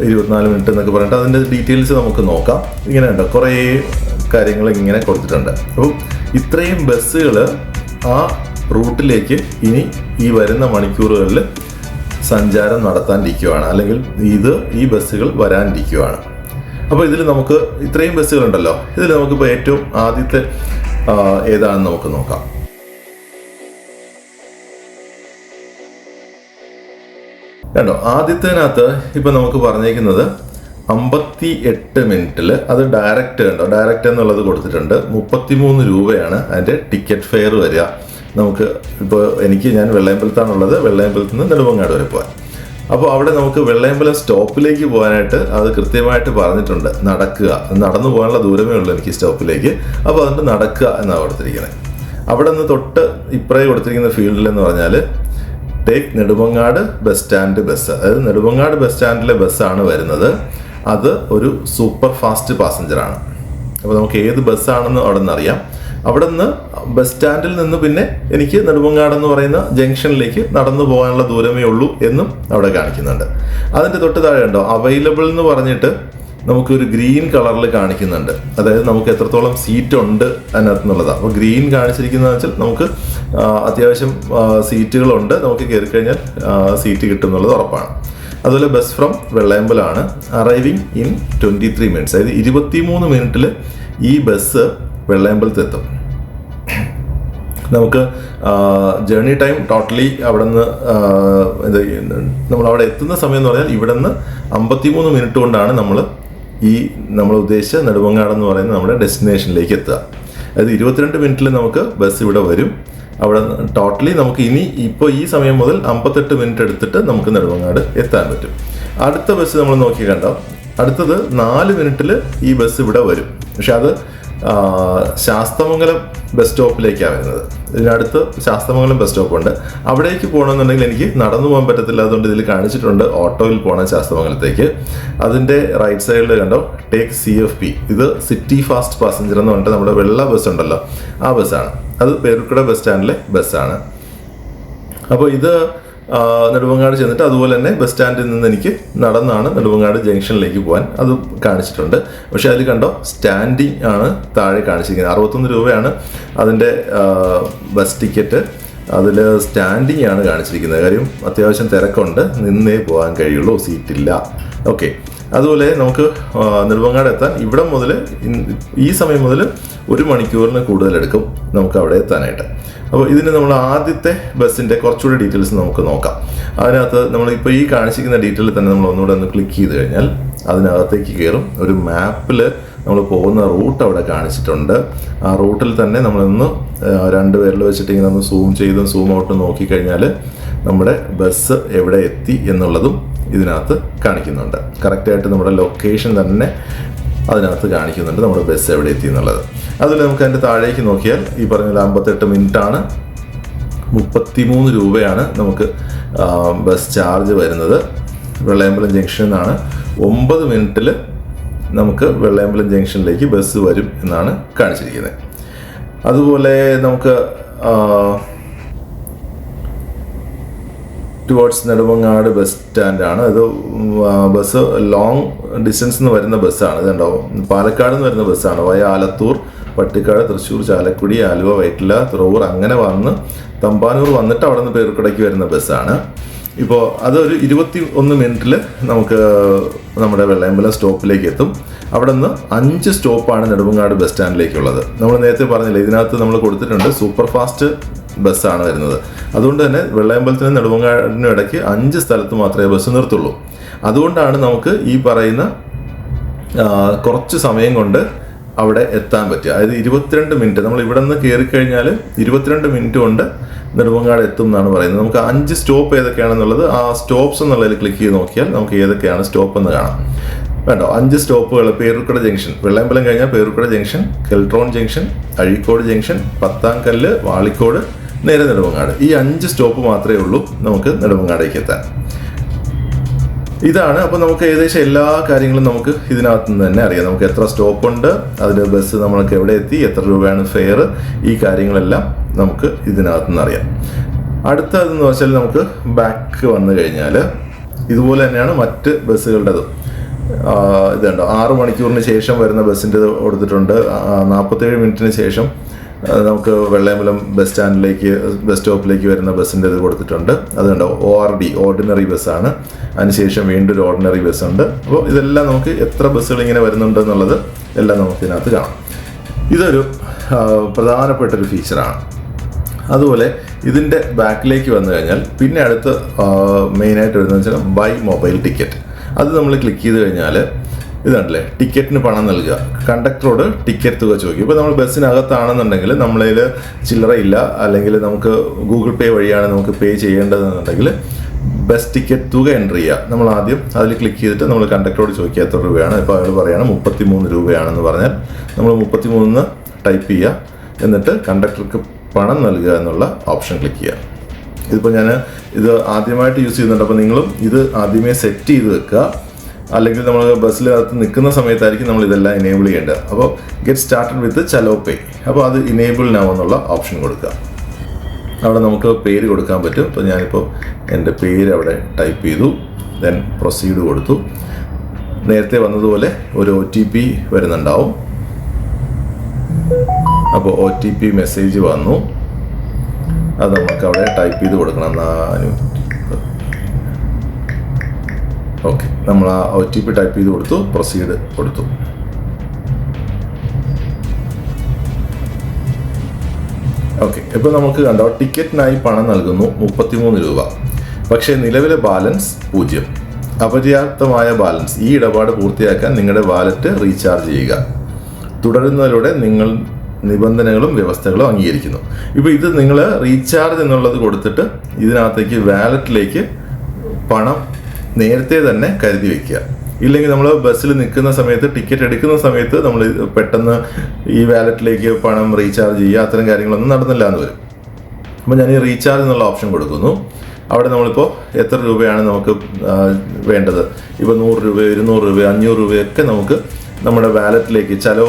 24 മിനിറ്റ് എന്നൊക്കെ പറഞ്ഞിട്ട് അതിൻ്റെ ഡീറ്റെയിൽസ് നമുക്ക് നോക്കാം. ഇങ്ങനെ ഉണ്ട്, കുറേ കാര്യങ്ങൾ ഇങ്ങനെ കൊടുത്തിട്ടുണ്ട്. അപ്പോൾ ഇത്രയും ബസ്സുകൾ ആ റൂട്ടിലേക്ക് ഇനി ഈ വരുന്ന മണിക്കൂറുകളിൽ സഞ്ചാരം നടത്താനിരിക്കുകയാണ്, അല്ലെങ്കിൽ ഈ ബസ്സുകൾ വരാനിരിക്കുകയാണ്. അപ്പോൾ ഇതിൽ നമുക്ക് ഇത്രയും ബസ്സുകളുണ്ടല്ലോ, ഇതിൽ നമുക്കിപ്പോൾ ഏറ്റവും ആദ്യത്തെ ഏതാണെന്ന് നമുക്ക് നോക്കാം. കണ്ടോ, ആദ്യത്തേനകത്ത് ഇപ്പം നമുക്ക് പറഞ്ഞേക്കുന്നത് 58 മിനിറ്റിൽ അത് ഡയറക്റ്റ് കണ്ടോ, ഡയറക്റ്റ് എന്നുള്ളത് കൊടുത്തിട്ടുണ്ട്. 33 രൂപയാണ് അതിൻ്റെ ടിക്കറ്റ് ഫെയർ വരിക. നമുക്ക് ഇപ്പോൾ ഞാൻ വെള്ളയമ്പലത്താണുള്ളത്, വെള്ളയമ്പലത്തിൽ നിന്ന് നെടുമങ്ങാട് വരെ പോകാൻ. അപ്പോൾ അവിടെ നമുക്ക് വെള്ളയമ്പലം സ്റ്റോപ്പിലേക്ക് പോകാനായിട്ട് അത് കൃത്യമായിട്ട് പറഞ്ഞിട്ടുണ്ട്, നടന്നു പോകാനുള്ള ദൂരമേ ഉള്ളൂ എനിക്ക് സ്റ്റോപ്പിലേക്ക്. അപ്പോൾ അതുകൊണ്ട് നടക്കുക എന്നാണ് കൊടുത്തിരിക്കുന്നത്. അവിടെ നിന്ന് തൊട്ട് ഇപ്പറേ കൊടുത്തിരിക്കുന്ന ഫീൽഡിൽ എന്ന് പറഞ്ഞാൽ take Nedumangad bus stand bus, അതായത് നെടുമങ്ങാട് ബസ് സ്റ്റാൻഡിലെ ബസ്സാണ് വരുന്നത്. അത് ഒരു സൂപ്പർ ഫാസ്റ്റ് പാസഞ്ചറാണ്. അപ്പോൾ നമുക്ക് ഏത് ബസ്സാണെന്ന് അവിടെ നിന്ന് അറിയാം. അവിടെ നിന്ന് ബസ് സ്റ്റാൻഡിൽ നിന്ന് പിന്നെ എനിക്ക് നെടുമങ്ങാടെന്ന് പറയുന്ന ജംഗ്ഷനിലേക്ക് നടന്നു പോകാനുള്ള ദൂരമേ ഉള്ളൂ എന്നും അവിടെ കാണിക്കുന്നുണ്ട്. അതിൻ്റെ തൊട്ട് താഴെ ഉണ്ടോ അവൈലബിൾ എന്ന് പറഞ്ഞിട്ട് നമുക്കൊരു ഗ്രീൻ കളറിൽ കാണിക്കുന്നുണ്ട്, അതായത് നമുക്ക് എത്രത്തോളം സീറ്റ് ഉണ്ട് അതിനകത്തുനിന്നുള്ളതാണ്. അപ്പോൾ ഗ്രീൻ കാണിച്ചിരിക്കുന്നതെന്ന് വെച്ചാൽ നമുക്ക് അത്യാവശ്യം സീറ്റുകളുണ്ട്, നമുക്ക് കയറി കഴിഞ്ഞാൽ സീറ്റ് കിട്ടും എന്നുള്ളത് ഉറപ്പാണ്. അതുപോലെ ബസ് ഫ്രം വെള്ളയമ്പലമാണ്, അറൈവിങ് ഇൻ 23 മിനിറ്റ്സ്, അതായത് 23 മിനിറ്റിൽ ഈ ബസ് വെള്ളയമ്പലത്തെത്തും. നമുക്ക് ജേർണി ടൈം ടോട്ടലി അവിടെ നിന്ന് നമ്മളവിടെ എത്തുന്ന സമയം എന്ന് പറഞ്ഞാൽ ഇവിടെ നിന്ന് 53 മിനിറ്റ് കൊണ്ടാണ് നമ്മൾ ഉദ്ദേശിച്ച നെടുമങ്ങാടെന്ന് പറയുന്ന നമ്മുടെ ഡെസ്റ്റിനേഷനിലേക്ക് എത്തുക. അതായത് 22 മിനിറ്റിൽ നമുക്ക് ബസ് ഇവിടെ വരും. അവിടെ ടോട്ടലി നമുക്ക് ഇപ്പോൾ ഈ സമയം മുതൽ 58 മിനിറ്റ് എടുത്തിട്ട് നമുക്ക് നെടുമങ്ങാട് എത്താൻ പറ്റും. അടുത്ത ബസ് നമ്മൾ നോക്കി കണ്ടോ, അടുത്തത് 4 മിനിറ്റിൽ ഈ ബസ് ഇവിടെ വരും. പക്ഷെ അത് ശാസ്തമംഗലം ബസ് സ്റ്റോപ്പിലേക്കാണ് വരുന്നത്. ഇതിനടുത്ത് ശാസ്തമംഗലം ബസ് സ്റ്റോപ്പുണ്ട്, അവിടേക്ക് പോകണമെന്നുണ്ടെങ്കിൽ എനിക്ക് നടന്നു പോകാൻ പറ്റത്തില്ല. അതുകൊണ്ട് ഇതിൽ കാണിച്ചിട്ടുണ്ട് ഓട്ടോയിൽ പോകണം ശാസ്തമംഗലത്തേക്ക്. അതിൻ്റെ റൈറ്റ് സൈഡിൽ കണ്ടോ ടേക്ക് CFP, ഇത് സിറ്റി ഫാസ്റ്റ് പാസഞ്ചർ എന്ന് പറഞ്ഞിട്ട് നമ്മുടെ വെള്ള ബസ് ഉണ്ടല്ലോ ആ ബസ്സാണ്. അത് പേരുക്കട ബസ് സ്റ്റാൻഡിലെ ബസ്സാണ്. അപ്പോൾ ഇത് നെടുമങ്ങാട് ചെന്നിട്ട് അതുപോലെ തന്നെ ബസ് സ്റ്റാൻഡിൽ നിന്ന് എനിക്ക് നടന്നാണ് നെടുമങ്ങാട് ജംഗ്ഷനിലേക്ക് പോകാൻ അത് കാണിച്ചിട്ടുണ്ട്. പക്ഷെ അതിൽ കണ്ടോ സ്റ്റാൻഡിങ് ആണ് താഴെ കാണിച്ചിരിക്കുന്നത്. 61 രൂപയാണ് അതിൻ്റെ ബസ് ടിക്കറ്റ്. അതിൽ സ്റ്റാൻഡിങ് ആണ് കാണിച്ചിരിക്കുന്നത്. കാര്യം അത്യാവശ്യം തിരക്കുണ്ട്, നിന്നേ പോകാൻ കഴിയുള്ളൂ, സീറ്റില്ല. ഓക്കെ, അതുപോലെ നമുക്ക് നെടുമങ്ങാട് എത്താൻ ഇവിടെ മുതൽ ഈ സമയം മുതൽ 1 മണിക്കൂറിന് കൂടുതലെടുക്കും നമുക്ക് അവിടെ എത്താനായിട്ട്. അപ്പോൾ ഇതിന് നമ്മൾ ആദ്യത്തെ ബസ്സിൻ്റെ കുറച്ചുകൂടി ഡീറ്റെയിൽസ് നമുക്ക് നോക്കാം. അതിനകത്ത് നമ്മളിപ്പോൾ ഈ കാണിച്ചിരിക്കുന്ന ഡീറ്റെയിൽ തന്നെ നമ്മൾ ഒന്നുകൂടെ ഒന്ന് ക്ലിക്ക് ചെയ്ത് കഴിഞ്ഞാൽ അതിനകത്തേക്ക് കയറും. ഒരു മാപ്പിൽ നമ്മൾ പോകുന്ന റൂട്ട് അവിടെ കാണിച്ചിട്ടുണ്ട്. ആ റൂട്ടിൽ തന്നെ നമ്മളൊന്ന് 2 പേരിൽ വെച്ചിട്ട് ഇങ്ങനെ ഒന്ന് സൂം ഔട്ട് നോക്കിക്കഴിഞ്ഞാൽ നമ്മുടെ ബസ് എവിടെ എത്തി എന്നുള്ളതും ഇതിനകത്ത് കാണിക്കുന്നുണ്ട്. കറക്റ്റായിട്ട് നമ്മുടെ ലൊക്കേഷൻ തന്നെ അതിനകത്ത് കാണിക്കുന്നുണ്ട്, നമ്മുടെ ബസ് എവിടെ എത്തി എന്നുള്ളത്. അതുപോലെ നമുക്ക് അതിൻ്റെ താഴേക്ക് നോക്കിയാൽ ഈ പറഞ്ഞ 58 മിനിറ്റാണ്, 33 രൂപയാണ് നമുക്ക് ബസ് ചാർജ് വരുന്നത്. വെള്ളയമ്പലം ജംഗ്ഷനിൽ നിന്നാണ് 9 മിനിറ്റിൽ നമുക്ക് വെള്ളയമ്പലം ജംഗ്ഷനിലേക്ക് ബസ് വരും എന്നാണ് കാണിച്ചിരിക്കുന്നത്. അതുപോലെ നമുക്ക് ടുവേർഡ്സ് നെടുമങ്ങാട് ബസ് സ്റ്റാൻഡാണ്. അത് ബസ് ലോങ് ഡിസ്റ്റൻസ് നിന്ന് വരുന്ന ബസ്സാണ്. ഇതുണ്ടാവും പാലക്കാട് നിന്ന് വരുന്ന ബസ്സാണ്. വയ ആലത്തൂർ, പട്ടിക്കാട്, തൃശ്ശൂർ, ചാലക്കുടി, ആലുവ, വൈറ്റില, തുറവൂർ അങ്ങനെ വന്ന് തമ്പാനൂർ വന്നിട്ട് അവിടെ നിന്ന് പേരുക്കടയ്ക്ക് വരുന്ന ബസ്സാണ്. ഇപ്പോൾ അതൊരു 21 മിനിറ്റിൽ നമുക്ക് നമ്മുടെ വെള്ളയമ്പലം സ്റ്റോപ്പിലേക്ക് എത്തും. അവിടെ നിന്ന് 5 സ്റ്റോപ്പാണ് നെടുമങ്ങാട് ബസ് സ്റ്റാൻഡിലേക്കുള്ളത്. നമ്മൾ നേരത്തെ പറഞ്ഞില്ല, ഇതിനകത്ത് നമ്മൾ കൊടുത്തിട്ടുണ്ട് സൂപ്പർ ഫാസ്റ്റ് ബസ്സാണ് വരുന്നത്. അതുകൊണ്ട് തന്നെ വെള്ളയമ്പലത്തിനും നെടുമങ്ങാടിനും ഇടയ്ക്ക് 5 സ്ഥലത്ത് മാത്രമേ ബസ് നിർത്തുള്ളൂ. അതുകൊണ്ടാണ് നമുക്ക് ഈ പറയുന്ന കുറച്ച് സമയം കൊണ്ട് അവിടെ എത്താൻ പറ്റുക. അതായത് 22 മിനിറ്റ്, നമ്മൾ ഇവിടെ നിന്ന് കയറിക്കഴിഞ്ഞാൽ 22 മിനിറ്റ് കൊണ്ട് നെടുമങ്ങാട് എത്തും എന്നാണ് പറയുന്നത്. നമുക്ക് 5 സ്റ്റോപ്പ് ഏതൊക്കെയാണെന്നുള്ളത് ആ സ്റ്റോപ്സ് എന്നുള്ളതിൽ ക്ലിക്ക് ചെയ്ത് നോക്കിയാൽ നമുക്ക് ഏതൊക്കെയാണ് സ്റ്റോപ്പ് എന്ന് കാണാം. വേണ്ടോ, 5 സ്റ്റോപ്പുകൾ: പേരുക്കട ജംഗ്ഷൻ, വെള്ളയമ്പലം കഴിഞ്ഞാൽ Peroorkada junction, Keltron junction, Azhikode junction, Pathamkallu, Valikode, നേരെ നെടുമങ്ങാട്. ഈ 5 സ്റ്റോപ്പ് മാത്രമേ ഉള്ളൂ നമുക്ക് നെടുമങ്ങാടേക്ക് എത്താൻ. ഇതാണ്. അപ്പോൾ നമുക്ക് ഏകദേശം എല്ലാ കാര്യങ്ങളും നമുക്ക് ഇതിനകത്ത് നിന്ന് തന്നെ അറിയാം. നമുക്ക് എത്ര സ്റ്റോപ്പുണ്ട്, അതിൽ ബസ് നമ്മൾക്ക് എവിടെ എത്തി, എത്ര രൂപയാണ് ഫെയർ, ഈ കാര്യങ്ങളെല്ലാം നമുക്ക് ഇതിനകത്ത് നിന്ന് അറിയാം. അടുത്തതെന്ന് വെച്ചാൽ നമുക്ക് ബാക്ക് വന്നു കഴിഞ്ഞാൽ ഇതുപോലെ തന്നെയാണ് മറ്റ് ബസ്സുകളുടേതും. ഇതുണ്ടോ, 6 മണിക്കൂറിന് ശേഷം വരുന്ന ബസ്സിൻ്റെ കൊടുത്തിട്ടുണ്ട്. 47 മിനിറ്റിന് ശേഷം നമുക്ക് വെള്ളയമ്പലം ബസ് സ്റ്റോപ്പിലേക്ക് വരുന്ന ബസ്സിൻ്റെ ഇത് കൊടുത്തിട്ടുണ്ട്. അതുകൊണ്ട് ORD, ഓർഡിനറി ബസ്സാണ്. അതിനുശേഷം വീണ്ടും ഒരു ഓർഡിനറി ബസ്സുണ്ട്. അപ്പോൾ ഇതെല്ലാം നമുക്ക് എത്ര ബസ്സുകൾ ഇങ്ങനെ വരുന്നുണ്ട് എന്നുള്ളത് എല്ലാം നമുക്ക് ഇതിനകത്ത് കാണാം. ഇതൊരു പ്രധാനപ്പെട്ടൊരു ഫീച്ചറാണ്. അതുപോലെ ഇതിൻ്റെ ബാക്കിലേക്ക് വന്നു കഴിഞ്ഞാൽ പിന്നെ അടുത്ത് മെയിനായിട്ട് വരുന്നത് വെച്ചാൽ ബൈ മൊബൈൽ ടിക്കറ്റ്. അത് നമ്മൾ ക്ലിക്ക് ചെയ്ത് കഴിഞ്ഞാൽ ഇതാണല്ലേ, ടിക്കറ്റിന് പണം നൽകുക. കണ്ടക്ടറോട് ടിക്കറ്റ് തുക ചോദിക്കും. ഇപ്പോൾ നമ്മൾ ബസ്സിനകത്താണെന്നുണ്ടെങ്കിൽ നമ്മളതിൽ ചില്ലറ ഇല്ല, അല്ലെങ്കിൽ നമുക്ക് ഗൂഗിൾ പേ വഴിയാണ് നമുക്ക് പേ ചെയ്യേണ്ടതെന്നുണ്ടെങ്കിൽ ബസ് ടിക്കറ്റ് തുക എൻ്റർ ചെയ്യുക. നമ്മൾ ആദ്യം അതിൽ ക്ലിക്ക് ചെയ്തിട്ട് നമ്മൾ കണ്ടക്ടറോട് ചോദിക്കുക എത്ര രൂപയാണ്. ഇപ്പോൾ അയാൾ പറയുകയാണ് 33 രൂപയാണെന്ന് പറഞ്ഞാൽ നമ്മൾ 33 ടൈപ്പ് ചെയ്യുക. എന്നിട്ട് കണ്ടക്ടർക്ക് പണം നൽകുക എന്നുള്ള ഓപ്ഷൻ ക്ലിക്ക് ചെയ്യുക. ഇതിപ്പോൾ ഞാൻ ഇത് ആദ്യമായിട്ട് യൂസ് ചെയ്യുന്നുണ്ട്. അപ്പോൾ നിങ്ങളും ഇത് ആദ്യമേ സെറ്റ് ചെയ്ത് വെക്കുക. അല്ലെങ്കിൽ നമ്മൾ ബസ്സിനകത്ത് നിൽക്കുന്ന സമയത്തായിരിക്കും നമ്മൾ ഇതെല്ലാം എനേബിൾ ചെയ്യേണ്ടത്. അപ്പോൾ ഗെറ്റ് സ്റ്റാർട്ടഡ് വിത്ത് ചലോ പേ, അപ്പോൾ അത് ഇനേബിൾ നൗ എന്നുള്ള ഓപ്ഷൻ കൊടുക്കുക. അവിടെ നമുക്ക് പേര് കൊടുക്കാൻ പറ്റും. അപ്പോൾ ഞാനിപ്പോൾ എൻ്റെ പേര് അവിടെ ടൈപ്പ് ചെയ്തു, ദെൻ പ്രൊസീഡ് കൊടുത്തു. നേരത്തെ വന്നതുപോലെ ഒരു OTP വരുന്നുണ്ടാവും. അപ്പോൾ OTP മെസ്സേജ് വന്നു, അത് നമുക്ക് അവിടെ ടൈപ്പ് ചെയ്ത് കൊടുക്കണം. ഓക്കെ, നമ്മൾ ആ OTP ടൈപ്പ് ചെയ്ത് കൊടുത്തു, പ്രൊസീഡ് കൊടുത്തു. ഓക്കെ, ഇപ്പോൾ നമുക്ക് കണ്ടോ ടിക്കറ്റിനായി പണം നൽകുന്നു 33 രൂപ. പക്ഷേ നിലവിലെ ബാലൻസ് 0. അപര്യാപ്തമായ ബാലൻസ്. ഈ ഇടപാട് പൂർത്തിയാക്കാൻ നിങ്ങളുടെ വാലറ്റ് റീചാർജ് ചെയ്യുക. തുടരുന്നതിലൂടെ നിങ്ങൾ നിബന്ധനകളും വ്യവസ്ഥകളും അംഗീകരിക്കുന്നു. ഇപ്പോൾ ഇത് നിങ്ങൾ റീചാർജ് എന്നുള്ളത് കൊടുത്തിട്ട് ഇതിനകത്തേക്ക് വാലറ്റിലേക്ക് പണം നേരത്തെ തന്നെ കരുതി വയ്ക്കുക. ഇല്ലെങ്കിൽ നമ്മൾ ബസ്സിൽ നിൽക്കുന്ന സമയത്ത്, ടിക്കറ്റ് എടുക്കുന്ന സമയത്ത് നമ്മൾ പെട്ടെന്ന് ഈ വാലറ്റിലേക്ക് പണം റീചാർജ് ചെയ്യുക, അത്തരം കാര്യങ്ങളൊന്നും നടന്നില്ല എന്ന് വരും. അപ്പോൾ ഞാൻ ഈ റീചാർജ് എന്നുള്ള ഓപ്ഷൻ കൊടുക്കുന്നു. അവിടെ നമ്മളിപ്പോൾ എത്ര രൂപയാണ് നമുക്ക് വേണ്ടത്, ഇപ്പോൾ 100 രൂപ, 200 രൂപ, 500 രൂപയൊക്കെ നമുക്ക് നമ്മുടെ വാലറ്റിലേക്ക്, ചലോ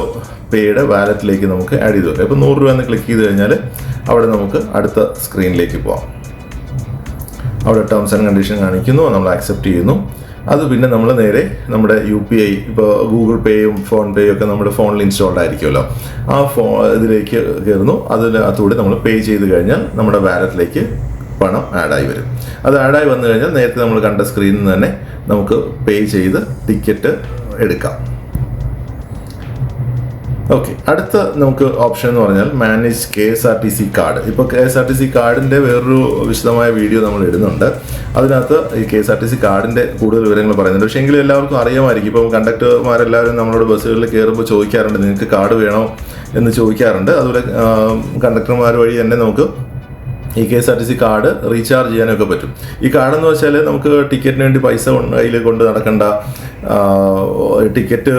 പേയുടെ വാലറ്റിലേക്ക് നമുക്ക് ആഡ് ചെയ്ത് വെക്കാം. ഇപ്പോൾ 100 രൂപ എന്ന് ക്ലിക്ക് ചെയ്ത് കഴിഞ്ഞാൽ അവിടെ നമുക്ക് അടുത്ത സ്ക്രീനിലേക്ക് പോകാം. അവിടെ ടേംസ് ആൻഡ് കണ്ടീഷൻ കാണിക്കുന്നു, നമ്മൾ ആക്സെപ്റ്റ് ചെയ്യുന്നു. അത് പിന്നെ നമ്മൾ നേരെ നമ്മുടെ UPI, ഇപ്പോൾ ഗൂഗിൾ പേയും ഫോൺ പേയും ഒക്കെ നമ്മുടെ ഫോണിൽ ഇൻസ്റ്റാൾഡ് ആയിരിക്കുമല്ലോ, ആ ഇതിലേക്ക് കയറുന്നു. അതിനകത്തൂടെ നമ്മൾ പേ ചെയ്ത് കഴിഞ്ഞാൽ നമ്മുടെ വാലറ്റിലേക്ക് പണം ആഡായി വരും. അത് ആഡായി വന്നു കഴിഞ്ഞാൽ നേരത്തെ നമ്മൾ കണ്ട സ്ക്രീനിൽ നിന്ന് തന്നെ നമുക്ക് പേ ചെയ്ത് ടിക്കറ്റ് എടുക്കാം. ഓക്കെ, അടുത്ത നമുക്ക് ഓപ്ഷൻ എന്ന് പറഞ്ഞാൽ മാനേജ് KSRTC കാർഡ്. ഇപ്പോൾ KSRTC കാർഡിൻ്റെ വേറൊരു വിശദമായ വീഡിയോ നമ്മൾ ഇടുന്നുണ്ട്. അതിനകത്ത് ഈ KSRTC കാർഡിൻ്റെ കൂടുതൽ വിവരങ്ങൾ പറയുന്നുണ്ട്. പക്ഷേ എങ്കിലും എല്ലാവർക്കും അറിയാമായിരിക്കും. ഇപ്പം കണ്ടക്ടർമാരെല്ലാവരും നമ്മളോട് ബസ്സുകളിൽ കയറുമ്പോൾ ചോദിക്കാറുണ്ട്, നിങ്ങൾക്ക് കാർഡ് വേണോ എന്ന് ചോദിക്കാറുണ്ട്. അതുപോലെ കണ്ടക്ടർമാർ വഴി തന്നെ നമുക്ക് ഈ KSRTC കാർഡ് റീചാർജ് ചെയ്യാനൊക്കെ പറ്റും. ഈ കാർഡെന്ന് വെച്ചാൽ നമുക്ക് ടിക്കറ്റിന് വേണ്ടി പൈസ കയ്യിൽ കൊണ്ട് നടക്കണ്ട, ടിക്കറ്റ്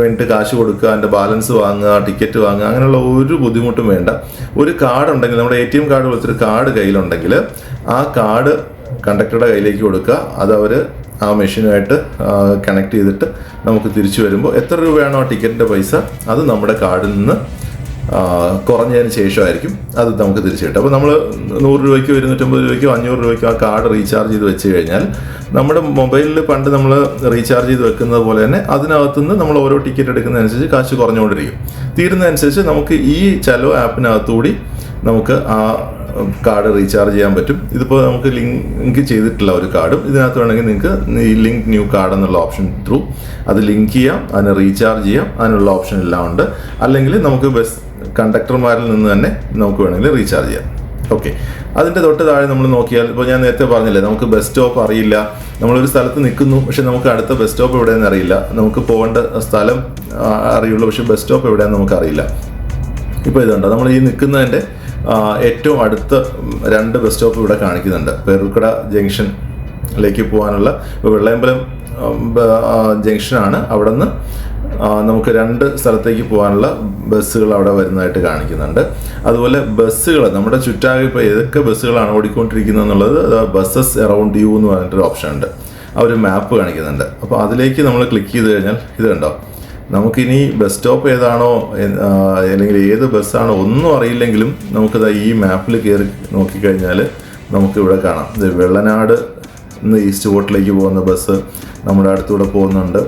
വേണ്ടിയിട്ട് കാശ് കൊടുക്കുക, അതിൻ്റെ ബാലൻസ് വാങ്ങുക, ടിക്കറ്റ് വാങ്ങുക, അങ്ങനെയുള്ള ഒരു ബുദ്ധിമുട്ടും വേണ്ട. ഒരു കാർഡ് ഉണ്ടെങ്കിൽ, നമ്മുടെ ATM കാർഡ് വിളിച്ചൊരു കാർഡ് കയ്യിലുണ്ടെങ്കിൽ ആ കാർഡ് കണ്ടക്ടറുടെ കയ്യിലേക്ക് കൊടുക്കുക. അത് അവർ ആ മെഷീനുമായിട്ട് കണക്ട് ചെയ്തിട്ട് നമുക്ക് തിരിച്ചു വരുമ്പോൾ എത്ര രൂപയാണോ ആ ടിക്കറ്റിൻ്റെ പൈസ, അത് നമ്മുടെ കാർഡിൽ നിന്ന് കുറഞ്ഞതിന് ശേഷമായിരിക്കും അത് നമുക്ക് തിരിച്ചു കിട്ടും. അപ്പോൾ നമ്മൾ 100 രൂപയ്ക്കോ 250 രൂപയ്ക്കോ 500 രൂപയ്ക്കോ ആ കാർഡ് റീചാർജ് ചെയ്ത് വെച്ച് കഴിഞ്ഞാൽ നമ്മുടെ മൊബൈലിൽ പണ്ട് നമ്മൾ റീചാർജ് ചെയ്ത് വെക്കുന്നത് പോലെ തന്നെ അതിനകത്തുനിന്ന് നമ്മൾ ഓരോ ടിക്കറ്റ് എടുക്കുന്നതനുസരിച്ച് കാശ് കുറഞ്ഞുകൊണ്ടിരിക്കും. തീരുന്നതനുസരിച്ച് നമുക്ക് ഈ ചലോ ആപ്പിനകത്തുകൂടി നമുക്ക് ആ കാർഡ് റീചാർജ് ചെയ്യാൻ പറ്റും. ഇതിപ്പോൾ നമുക്ക് ലിങ്ക് ചെയ്തിട്ടുള്ള ഒരു കാർഡും ഇതിനകത്ത് വേണമെങ്കിൽ നിങ്ങൾക്ക് ഈ ലിങ്ക് ന്യൂ കാർഡ് എന്നുള്ള ഓപ്ഷൻ ത്രൂ അത് ലിങ്ക് ചെയ്യാം, അതിനെ റീചാർജ് ചെയ്യാം, അതിനുള്ള ഓപ്ഷൻ എല്ലാം ഉണ്ട്. അല്ലെങ്കിൽ നമുക്ക് ബസ് കണ്ടക്ടർമാരിൽ നിന്ന് തന്നെ നമുക്ക് വേണമെങ്കിൽ റീചാർജ് ചെയ്യാം. ഓക്കെ, അതിൻ്റെ തൊട്ട് താഴെ നമ്മൾ നോക്കിയാൽ, ഇപ്പോൾ ഞാൻ നേരത്തെ പറഞ്ഞില്ലേ, നമുക്ക് ബസ് സ്റ്റോപ്പ് അറിയില്ല, നമ്മളൊരു സ്ഥലത്ത് നിൽക്കുന്നു പക്ഷെ നമുക്ക് അടുത്ത ബസ് സ്റ്റോപ്പ് എവിടെയെന്ന് അറിയില്ല, നമുക്ക് പോകേണ്ട സ്ഥലം അറിയുള്ളൂ പക്ഷെ ബസ് സ്റ്റോപ്പ് എവിടെയാണെന്ന് നമുക്കറിയില്ല. ഇപ്പോൾ ഇതുണ്ട്, നമ്മൾ ഈ നിൽക്കുന്നതിൻ്റെ ഏറ്റവും അടുത്ത 2 ബസ് സ്റ്റോപ്പ് ഇവിടെ കാണിക്കുന്നുണ്ട്. പേരുക്കട ജംഗ്ഷനിലേക്ക് പോകാനുള്ള, ഇപ്പോൾ വെള്ളയമ്പലം ജംഗ്ഷനാണ്, അവിടെ നിന്ന് നമുക്ക് 2 സ്ഥലത്തേക്ക് പോകാനുള്ള ബസ്സുകൾ അവിടെ വരുന്നതായിട്ട് കാണിക്കുന്നുണ്ട്. അതുപോലെ ബസ്സുകൾ നമ്മുടെ ചുറ്റാകെ ഇപ്പോൾ ഏതൊക്കെ ബസ്സുകളാണ് ഓടിക്കൊണ്ടിരിക്കുന്നത് എന്നുള്ളത് ബസ്സസ് അറൗണ്ട് യു എന്ന് പറഞ്ഞിട്ടൊരു ഓപ്ഷൻ ഉണ്ട്, ആ ഒരു മാപ്പ് കാണിക്കുന്നുണ്ട്. അപ്പോൾ അതിലേക്ക് നമ്മൾ ക്ലിക്ക് ചെയ്ത് കഴിഞ്ഞാൽ ഇത് കണ്ടോ, നമുക്കിനി ബസ് സ്റ്റോപ്പ് ഏതാണോ അല്ലെങ്കിൽ ഏത് ബസ്സാണോ ഒന്നും അറിയില്ലെങ്കിലും നമുക്കത് ഈ മാപ്പിൽ കയറി നോക്കിക്കഴിഞ്ഞാൽ നമുക്കിവിടെ കാണാം. ഇത് വെള്ളനാട് നിന്ന് ഈസ്റ്റ് ഫോർട്ടിലേക്ക് പോകുന്ന ബസ് നമ്മുടെ അടുത്തൂടെ പോകുന്നുണ്ട്.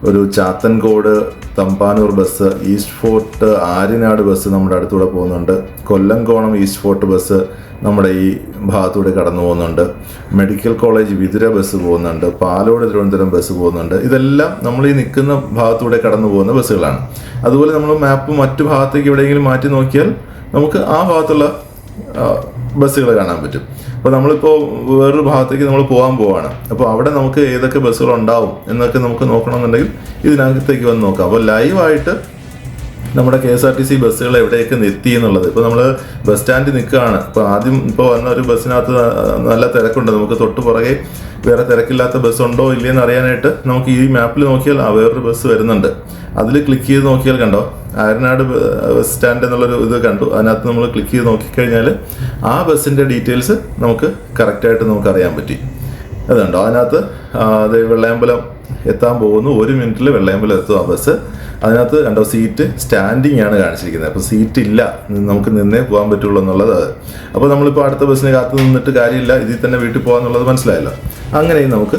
ഒരു Chathancode Thampanoor bus, East Fort Aryanad bus നമ്മുടെ അടുത്തൂടെ പോകുന്നുണ്ട്. കൊല്ലംകോണം ഈസ്റ്റ് ഫോർട്ട് ബസ് നമ്മുടെ ഈ ഭാഗത്തൂടെ കടന്നു പോകുന്നുണ്ട്. മെഡിക്കൽ കോളേജ് വിതുര ബസ് പോകുന്നുണ്ട്. പാലോട് തിരുവനന്തപുരം ബസ് പോകുന്നുണ്ട്. ഇതെല്ലാം നമ്മൾ ഈ നിൽക്കുന്ന ഭാഗത്തൂടെ കടന്നു പോകുന്ന ബസ്സുകളാണ്. അതുപോലെ നമ്മൾ മാപ്പ് മറ്റു ഭാഗത്തേക്ക് എവിടെയെങ്കിലും മാറ്റി നോക്കിയാൽ നമുക്ക് ആ ഭാഗത്തുള്ള ബസ്സുകൾ കാണാൻ പറ്റും. അപ്പോൾ നമ്മളിപ്പോൾ വേറൊരു ഭാഗത്തേക്ക് നമ്മൾ പോകാൻ പോവാണ്, അപ്പോൾ അവിടെ നമുക്ക് ഏതൊക്കെ ബസ്സുകൾ ഉണ്ടാവും എന്നൊക്കെ നമുക്ക് നോക്കണമെന്നുണ്ടെങ്കിൽ ഇതിനകത്തേക്ക് വന്ന് നോക്കാം. അപ്പോൾ ലൈവായിട്ട് നമ്മുടെ KSRTC ബസ്സുകൾ എവിടെയൊക്കെ എത്തി എന്നുള്ളത്, ഇപ്പോൾ നമ്മൾ ബസ് സ്റ്റാൻഡിൽ നിൽക്കുകയാണ്, ഇപ്പോൾ ആദ്യം ഇപ്പോൾ വന്ന ഒരു ബസ്സിനകത്ത് നല്ല തിരക്കുണ്ട്, നമുക്ക് തൊട്ട് പുറകെ വേറെ തിരക്കില്ലാത്ത ബസ് ഉണ്ടോ ഇല്ലയെന്ന് അറിയാനായിട്ട് നമുക്ക് ഈ മാപ്പിൽ നോക്കിയാൽ വേറൊരു ബസ് വരുന്നുണ്ട്, അതിൽ ക്ലിക്ക് ചെയ്ത് നോക്കിയാൽ കണ്ടോ ആര്യനാട് ബസ് സ്റ്റാൻഡ് എന്നുള്ളൊരു ഇത് കണ്ടു. അതിനകത്ത് നമ്മൾ ക്ലിക്ക് ചെയ്ത് നോക്കിക്കഴിഞ്ഞാൽ ആ ബസ്സിൻ്റെ ഡീറ്റെയിൽസ് നമുക്ക് കറക്റ്റായിട്ട് നമുക്ക് അറിയാൻ പറ്റി. അതുണ്ടോ അതിനകത്ത് അത് വെള്ളയമ്പലം എത്താൻ പോകുന്നു, 1 മിനിറ്റിൽ വെള്ളയമ്പലം എത്തും ആ ബസ്. അതിനകത്ത് കണ്ടോ സീറ്റ് സ്റ്റാൻഡിങ് ആണ് കാണിച്ചിരിക്കുന്നത്, അപ്പോൾ സീറ്റ് ഇല്ല, നമുക്ക് നിന്നേ പോകാൻ പറ്റുള്ളൂ എന്നുള്ളത്. അപ്പോൾ നമ്മളിപ്പോൾ അടുത്ത ബസ്സിന് കാത്തു നിന്നിട്ട് കാര്യമില്ല, ഇതിൽ തന്നെ വീട്ടിൽ പോകാമെന്നുള്ളത് മനസ്സിലായല്ലോ. അങ്ങനെയും നമുക്ക്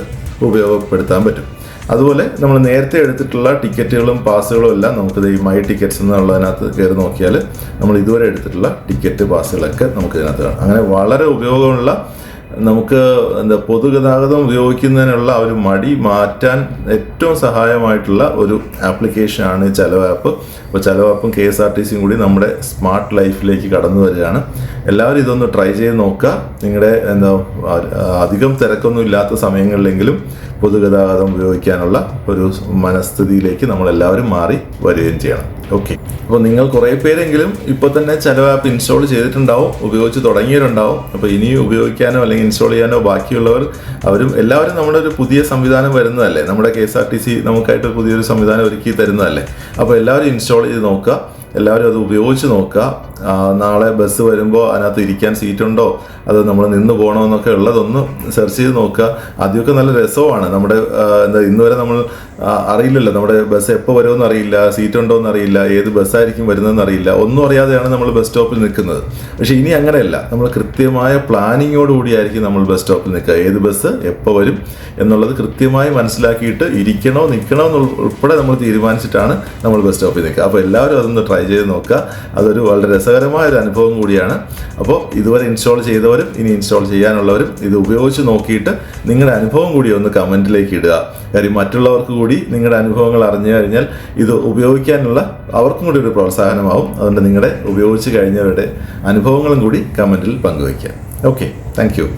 ഉപയോഗപ്പെടുത്താൻ പറ്റും. അതുപോലെ നമ്മൾ നേരത്തെ എടുത്തിട്ടുള്ള ടിക്കറ്റുകളും പാസുകളും എല്ലാം നമുക്ക് ഈ മൈ ടിക്കറ്റ്സ് എന്നുള്ളതിനകത്ത് കയറി നോക്കിയാൽ നമ്മൾ ഇതുവരെ എടുത്തിട്ടുള്ള ടിക്കറ്റ് പാസുകളൊക്കെ നമുക്ക് ഇതിനകത്ത് കാണാം. അങ്ങനെ വളരെ ഉപയോഗമുള്ള, നമുക്ക് പൊതുഗതാഗതം ഉപയോഗിക്കുന്നതിനുള്ള ഒരു മടി മാറ്റാൻ ഏറ്റവും സഹായമായിട്ടുള്ള ഒരു ആപ്ലിക്കേഷനാണ് ചെലവ് ആപ്പ്. അപ്പോൾ ചെലവ് ആപ്പും KSRTCയും കൂടി നമ്മുടെ സ്മാർട്ട് ലൈഫിലേക്ക് കടന്നു വരികയാണ്. എല്ലാവരും ഇതൊന്ന് ട്രൈ ചെയ്ത് നോക്കുക. നിങ്ങളുടെ അധികം തിരക്കൊന്നും ഇല്ലാത്ത സമയങ്ങളിലെങ്കിലും പൊതുഗതാഗതം ഉപയോഗിക്കാനുള്ള ഒരു മനസ്ഥിതിയിലേക്ക് നമ്മളെല്ലാവരും മാറി വരികയും ചെയ്യണം. ഓക്കെ, അപ്പോൾ നിങ്ങൾ കുറേ പേരെങ്കിലും ഇപ്പോൾ തന്നെ ചെലവ് ആപ്പ് ഇൻസ്റ്റാൾ ചെയ്തിട്ടുണ്ടാവും, ഉപയോഗിച്ച് തുടങ്ങിയിട്ടുണ്ടാവും. അപ്പോൾ ഇനി ഉപയോഗിക്കാനോ അല്ലെങ്കിൽ ഇൻസ്റ്റാൾ ചെയ്യാനോ ബാക്കിയുള്ളവർ എല്ലാവരും നമ്മുടെ ഒരു പുതിയ സംവിധാനം വരുന്നതല്ലേ, നമ്മുടെ KSRTC നമുക്കായിട്ട് പുതിയൊരു സംവിധാനം ഒരുക്കി തരുന്നതല്ലേ. അപ്പോൾ എല്ലാവരും ഇൻസ്റ്റാൾ ചെയ്ത് നോക്കുക, എല്ലാവരും അത് ഉപയോഗിച്ച് നോക്കുക. നാളെ ബസ് വരുമ്പോൾ അതിനകത്ത് ഇരിക്കാൻ സീറ്റുണ്ടോ, അത് നമ്മൾ നിന്ന് പോകണമെന്നൊക്കെ ഉള്ളതൊന്ന് സെർച്ച് ചെയ്ത് നോക്കുക. ആദ്യമൊക്കെ നല്ല രസമാണ്. നമ്മുടെ ഇന്ന് വരെ നമ്മൾ അറിയില്ലല്ലോ, നമ്മുടെ ബസ് എപ്പോൾ വരുമെന്ന് അറിയില്ല, സീറ്റ് ഉണ്ടോ എന്നറിയില്ല, ഏത് ബസ്സായിരിക്കും വരുന്നതെന്ന് അറിയില്ല, ഒന്നും അറിയാതെയാണ് നമ്മൾ ബസ് സ്റ്റോപ്പിൽ നിൽക്കുന്നത്. പക്ഷേ ഇനി അങ്ങനെയല്ല, നമ്മൾ കൃത്യമായ പ്ലാനിങ്ങോട് കൂടിയായിരിക്കും നമ്മൾ ബസ് സ്റ്റോപ്പിൽ നിൽക്കുക. ഏത് ബസ് എപ്പോൾ വരും എന്നുള്ളത് കൃത്യമായി മനസ്സിലാക്കിയിട്ട് ഇരിക്കണോ നിൽക്കണോ ഉൾപ്പെടെ നമ്മൾ തീരുമാനിച്ചിട്ടാണ് നമ്മൾ ബസ് സ്റ്റോപ്പിൽ നിൽക്കുക. അപ്പോൾ എല്ലാവരും അതൊന്ന് ട്രൈ ചെയ്ത് നോക്കുക. അതൊരു വളരെ രസകരമായ ഒരു അനുഭവം കൂടിയാണ്. അപ്പോൾ ഇതുവരെ ഇൻസ്റ്റാൾ ചെയ്തവരും ഇനി ഇൻസ്റ്റാൾ ചെയ്യാനുള്ളവരും ഇത് ഉപയോഗിച്ച് നോക്കിയിട്ട് നിങ്ങളുടെ അനുഭവം കൂടി ഒന്ന് കമൻറ്റിലേക്ക് ഇടുക. കാര്യം മറ്റുള്ളവർക്ക് കൂടി നിങ്ങളുടെ അനുഭവങ്ങൾ അറിഞ്ഞു കഴിഞ്ഞാൽ ഇത് ഉപയോഗിക്കാനുള്ള അവർക്കും കൂടി ഒരു പ്രോത്സാഹനമാവും. അതുകൊണ്ട് നിങ്ങളുടെ ഉപയോഗിച്ച് കഴിഞ്ഞവരുടെ അനുഭവങ്ങളും കൂടി കമൻറ്റിൽ പങ്കുവയ്ക്കുക. Okay, thank you.